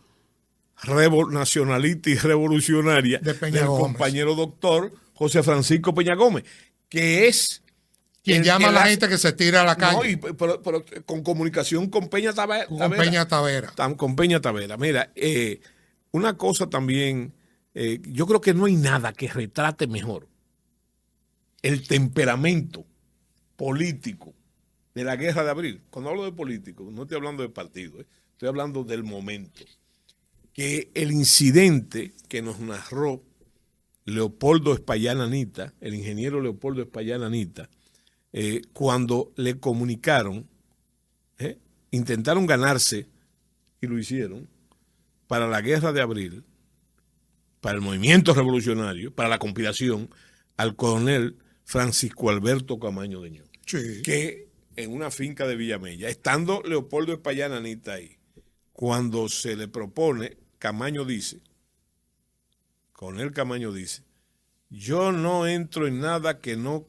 [SPEAKER 4] nacionalista y revolucionaria del compañero doctor José Francisco Peña Gómez, que es
[SPEAKER 3] quien llama a la gente que se tira a la calle.
[SPEAKER 4] No, pero con comunicación con Peña Tavera.
[SPEAKER 3] Con Peña Tavera.
[SPEAKER 4] Con Peña Tavera. Mira, una cosa también, yo creo que no hay nada que retrate mejor el temperamento político de la guerra de abril. Cuando hablo de político, no estoy hablando de partido, estoy hablando del momento. Que el incidente que nos narró Leopoldo Espaillán Anita, el ingeniero Leopoldo Espaillán Anita, cuando le comunicaron, intentaron ganarse, y lo hicieron, para la guerra de abril, para el movimiento revolucionario, para la conspiración, al coronel Francisco Alberto Camaño Deñón.
[SPEAKER 3] Sí.
[SPEAKER 4] Que en una finca de Villamella, estando Leopoldo Espaillán Anita ahí, cuando se le propone, coronel Camaño dice, yo no entro en nada que no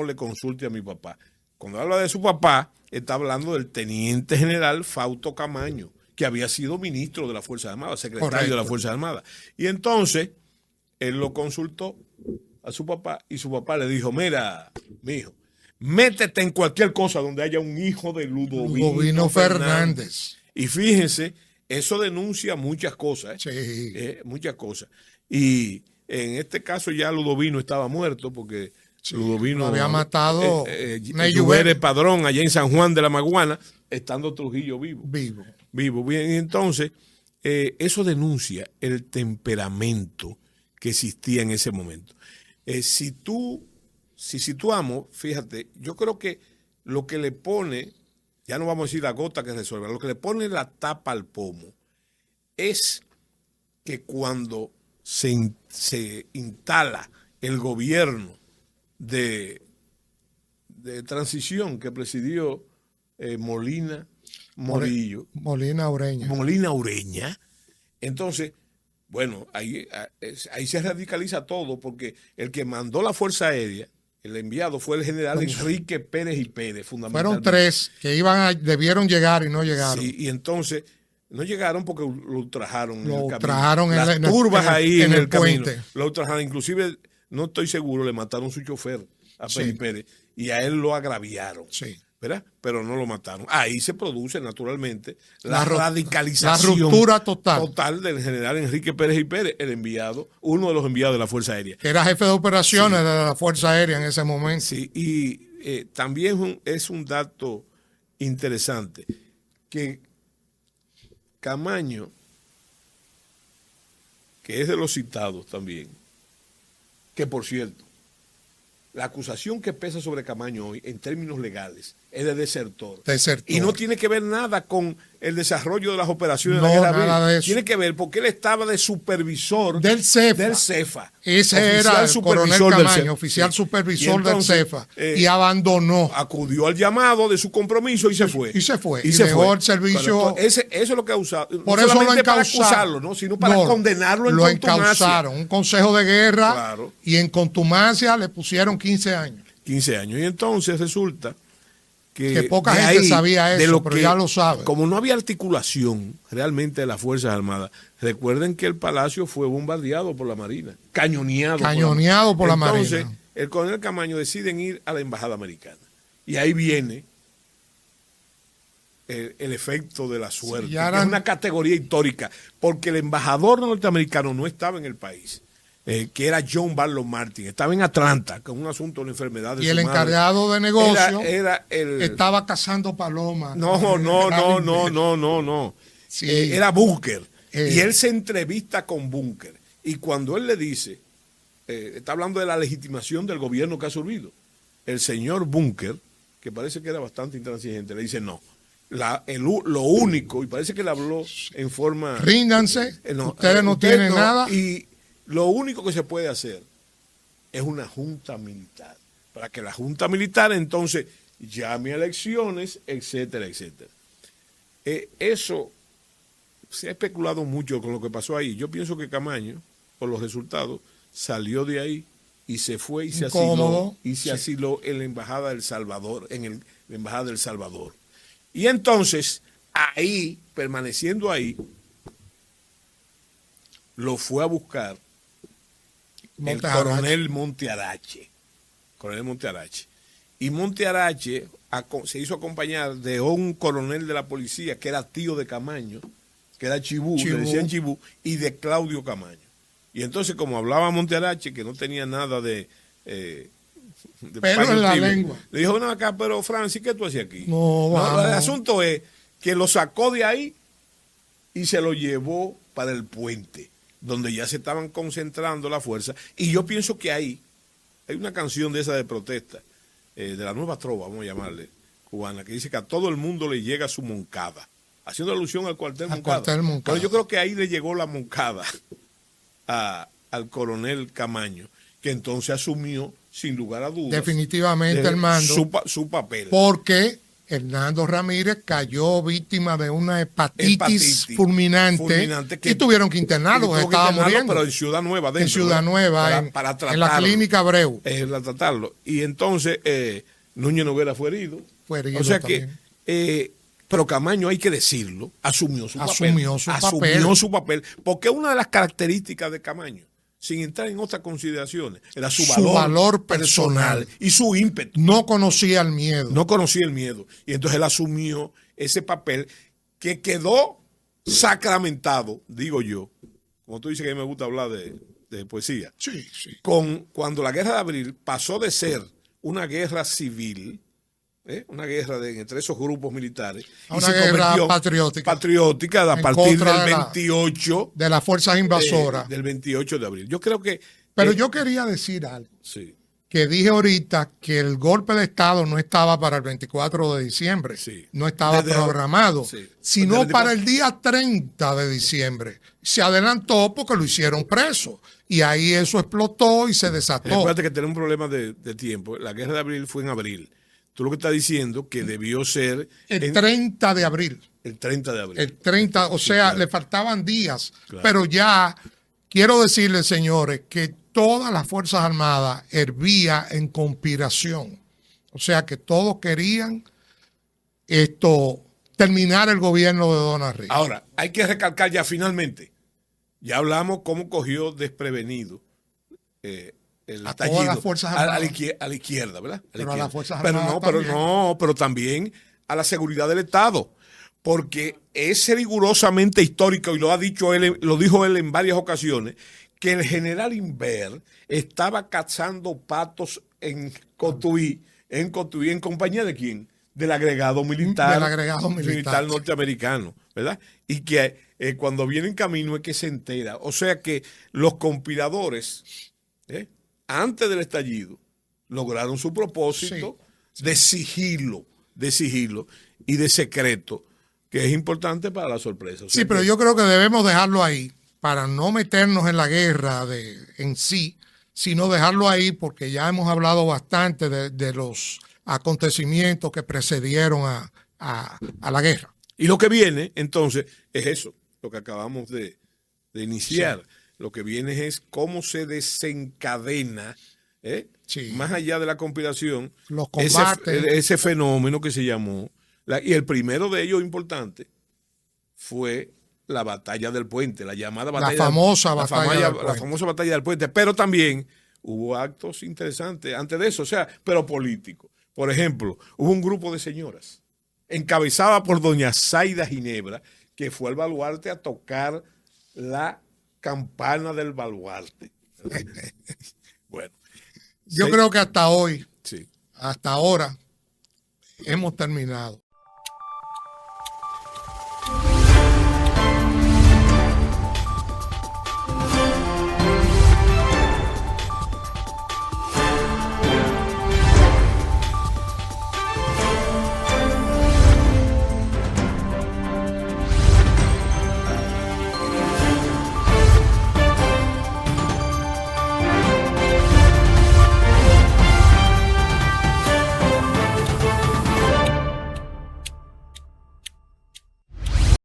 [SPEAKER 4] le consulte a mi papá. Cuando habla de su papá, está hablando del teniente general Fausto Camaño, que había sido ministro de las Fuerzas Armadas, secretario
[SPEAKER 3] Correcto.
[SPEAKER 4] de las Fuerzas Armadas. Y entonces, él lo consultó a su papá y su papá le dijo, mira, mijo, métete en cualquier cosa donde haya un hijo de Ludovino Fernández. Y fíjense, eso denuncia muchas cosas.
[SPEAKER 3] Sí.
[SPEAKER 4] Muchas cosas. Y en este caso ya Ludovino estaba muerto porque Ludovino
[SPEAKER 3] lo había matado
[SPEAKER 4] Lluvere Padrón allá en San Juan de la Maguana, estando Trujillo vivo. Bien, y entonces eso denuncia el temperamento que existía en ese momento. Si situamos, fíjate, yo creo que lo que le pone, ya no vamos a decir la gota que resuelve, lo que le pone la tapa al pomo es que cuando se instala el gobierno de transición que presidió Molina Ureña, entonces, bueno, ahí se radicaliza todo porque el que mandó la Fuerza Aérea el enviado fue el general Enrique Pérez y Pérez, fundamentalmente.
[SPEAKER 3] Fueron 3 que debieron llegar y no llegaron.
[SPEAKER 4] Sí, y entonces no llegaron porque lo ultrajaron.
[SPEAKER 3] Lo
[SPEAKER 4] en el
[SPEAKER 3] ultrajaron
[SPEAKER 4] camino.
[SPEAKER 3] en
[SPEAKER 4] Las turbas ahí en el
[SPEAKER 3] puente.
[SPEAKER 4] camino. Lo ultrajaron. Inclusive, no estoy seguro, le mataron su chofer a Pérez y Pérez y a él lo agraviaron.
[SPEAKER 3] Sí.
[SPEAKER 4] ¿Verdad? Pero no lo mataron. Ahí se produce naturalmente
[SPEAKER 3] La
[SPEAKER 4] radicalización.
[SPEAKER 3] La ruptura total.
[SPEAKER 4] Total del general Enrique Pérez y Pérez, el enviado, uno de los enviados de la Fuerza Aérea.
[SPEAKER 3] Que era jefe de operaciones de la Fuerza Aérea en ese momento.
[SPEAKER 4] Sí, y también es un dato interesante que Camaño, que es de los citados también, que por cierto, la acusación que pesa sobre Camaño hoy en términos legales es de desertor. Y no tiene que ver nada con el desarrollo de las operaciones de la guerra
[SPEAKER 3] nada de eso.
[SPEAKER 4] Tiene que ver porque él estaba de supervisor
[SPEAKER 3] del CEFA. Ese era el coronel Camaño, oficial supervisor entonces, del CEFA. Y abandonó.
[SPEAKER 4] Acudió al llamado de su compromiso y se fue.
[SPEAKER 3] Y se fue. Y dejó el servicio.
[SPEAKER 4] Eso es lo que ha usado.
[SPEAKER 3] Por
[SPEAKER 4] no
[SPEAKER 3] eso lo
[SPEAKER 4] encausaron. Para acusarlo, ¿no? Sino para condenarlo en contumacia. Lo encausaron.
[SPEAKER 3] Un consejo de guerra. Y en contumacia le pusieron 15 años.
[SPEAKER 4] 15 años. Y entonces resulta
[SPEAKER 3] que poca gente sabía eso, pero ya lo sabe.
[SPEAKER 4] Como no había articulación realmente de las Fuerzas Armadas, recuerden que el palacio fue bombardeado por la Marina, cañoneado por la Marina. Entonces, el coronel Camaño decide ir a la embajada americana. Y ahí viene el efecto de la suerte, que es una categoría histórica, porque el embajador norteamericano no estaba en el país. Que era John Barlow Martin, estaba en Atlanta con un asunto de la enfermedad de
[SPEAKER 3] y
[SPEAKER 4] su
[SPEAKER 3] el
[SPEAKER 4] madre.
[SPEAKER 3] Encargado de negocio
[SPEAKER 4] estaba
[SPEAKER 3] cazando palomas.
[SPEAKER 4] No.
[SPEAKER 3] Sí.
[SPEAKER 4] Era Bunker. Y él se entrevista con Bunker. Y cuando él le dice, está hablando de la legitimación del gobierno que ha surgido, el señor Bunker, que parece que era bastante intransigente, le dice no. Lo único, y parece que le habló en forma...
[SPEAKER 3] Ríndanse, ustedes no tienen nada.
[SPEAKER 4] Y lo único que se puede hacer es una junta militar, para que la junta militar entonces llame a elecciones, etcétera, etcétera. Eso se ha especulado mucho con lo que pasó ahí. Yo pienso que Camaño, por los resultados, salió de ahí y se fue y se asiló en la embajada del Salvador, la embajada del Salvador. Y entonces, ahí, permaneciendo ahí, lo fue a buscar el coronel Montearache. Y Montearache se hizo acompañar de un coronel de la policía que era tío de Camaño, que era Chibú, le decían Chibú, y de Claudio Camaño. Y entonces, como hablaba Montearache, que no tenía nada de
[SPEAKER 3] pero en la lengua.
[SPEAKER 4] Le dijo, no, acá, pero Francis, ¿qué tú hacías aquí?
[SPEAKER 3] No,
[SPEAKER 4] el asunto es que lo sacó de ahí y se lo llevó para el puente, donde ya se estaban concentrando la fuerza. Y yo pienso que ahí hay una canción de esa de protesta, de la nueva trova, vamos a llamarle, cubana, que dice que a todo el mundo le llega su moncada, haciendo alusión al cuartel Moncada. Pero yo creo que ahí le llegó la moncada al coronel Camaño, que entonces asumió, sin lugar a dudas,
[SPEAKER 3] definitivamente el mando,
[SPEAKER 4] su papel.
[SPEAKER 3] Porque Hernando Ramírez cayó víctima de una hepatitis fulminante y tuvieron que internarlo, estaba muriendo.
[SPEAKER 4] Pero en Ciudad Nueva,
[SPEAKER 3] en Ciudad Nueva,
[SPEAKER 4] para tratarlo,
[SPEAKER 3] en la clínica Abreu.
[SPEAKER 4] Para tratarlo. Y entonces Núñez Noguera fue herido. O sea
[SPEAKER 3] también.
[SPEAKER 4] Que, pero Camaño, hay que decirlo, asumió su papel. Porque una de las características de Camaño, sin entrar en otras consideraciones, era su valor personal y su ímpetu.
[SPEAKER 3] No conocía el miedo.
[SPEAKER 4] Y entonces él asumió ese papel que quedó sacramentado, digo yo, como tú dices que a mí me gusta hablar de poesía.
[SPEAKER 3] Sí.
[SPEAKER 4] Cuando la guerra de abril pasó de ser una guerra civil, una guerra entre esos grupos militares,
[SPEAKER 3] a una guerra
[SPEAKER 4] patriótica a partir del 28
[SPEAKER 3] de las fuerzas invasoras
[SPEAKER 4] del 28 de abril. Yo creo que
[SPEAKER 3] pero yo quería decir algo.
[SPEAKER 4] Sí.
[SPEAKER 3] Que dije ahorita que el golpe de Estado no estaba para el 24 de diciembre, no estaba programado, sino para el día 30 de diciembre. Se adelantó porque lo hicieron preso y ahí eso explotó y se desató.
[SPEAKER 4] Recuerda que tenemos un problema de tiempo. La guerra de abril fue en abril. Tú lo que estás diciendo que debió ser
[SPEAKER 3] el 30 de abril.
[SPEAKER 4] El 30 de abril.
[SPEAKER 3] El 30, o sea, claro. Le faltaban días. Claro. Pero ya quiero decirles, señores, que todas las Fuerzas Armadas hervía en conspiración. O sea que todos querían terminar el gobierno de Donald Reagan.
[SPEAKER 4] Ahora, hay que recalcar ya finalmente, ya hablamos cómo cogió desprevenido el
[SPEAKER 3] A
[SPEAKER 4] estallido
[SPEAKER 3] todas las Fuerzas Armadas.
[SPEAKER 4] a la izquierda, ¿verdad?
[SPEAKER 3] Pero a las Fuerzas
[SPEAKER 4] pero
[SPEAKER 3] Armadas
[SPEAKER 4] pero también a la seguridad del Estado, porque es rigurosamente histórico, y lo ha dicho él, lo dijo él en varias ocasiones, que el general Inver estaba cazando patos en Cotuí, ¿en compañía de quién? Del agregado militar, militar norteamericano, ¿verdad? Y que cuando viene en camino es que se entera. O sea que los conspiradores, antes del estallido, lograron su propósito de sigilo y de secreto, que es importante para la sorpresa. O sea
[SPEAKER 3] pero yo creo que debemos dejarlo ahí para no meternos en la guerra en sí, sino dejarlo ahí porque ya hemos hablado bastante de los acontecimientos que precedieron a la guerra.
[SPEAKER 4] Y lo que viene, entonces, es eso, lo que acabamos de iniciar. Sí. Lo que viene es cómo se desencadena, más allá de la conspiración,
[SPEAKER 3] los combates,
[SPEAKER 4] ese fenómeno que se llamó. Y el primero de ellos importante fue la batalla del puente, la llamada batalla
[SPEAKER 3] la famosa
[SPEAKER 4] batalla del puente. Pero también hubo actos interesantes antes de eso, pero políticos. Por ejemplo, hubo un grupo de señoras encabezada por doña Zaida Ginebra, que fue al baluarte a tocar la campana del baluarte. Bueno,
[SPEAKER 3] yo creo que hasta hoy, hasta ahora, hemos terminado.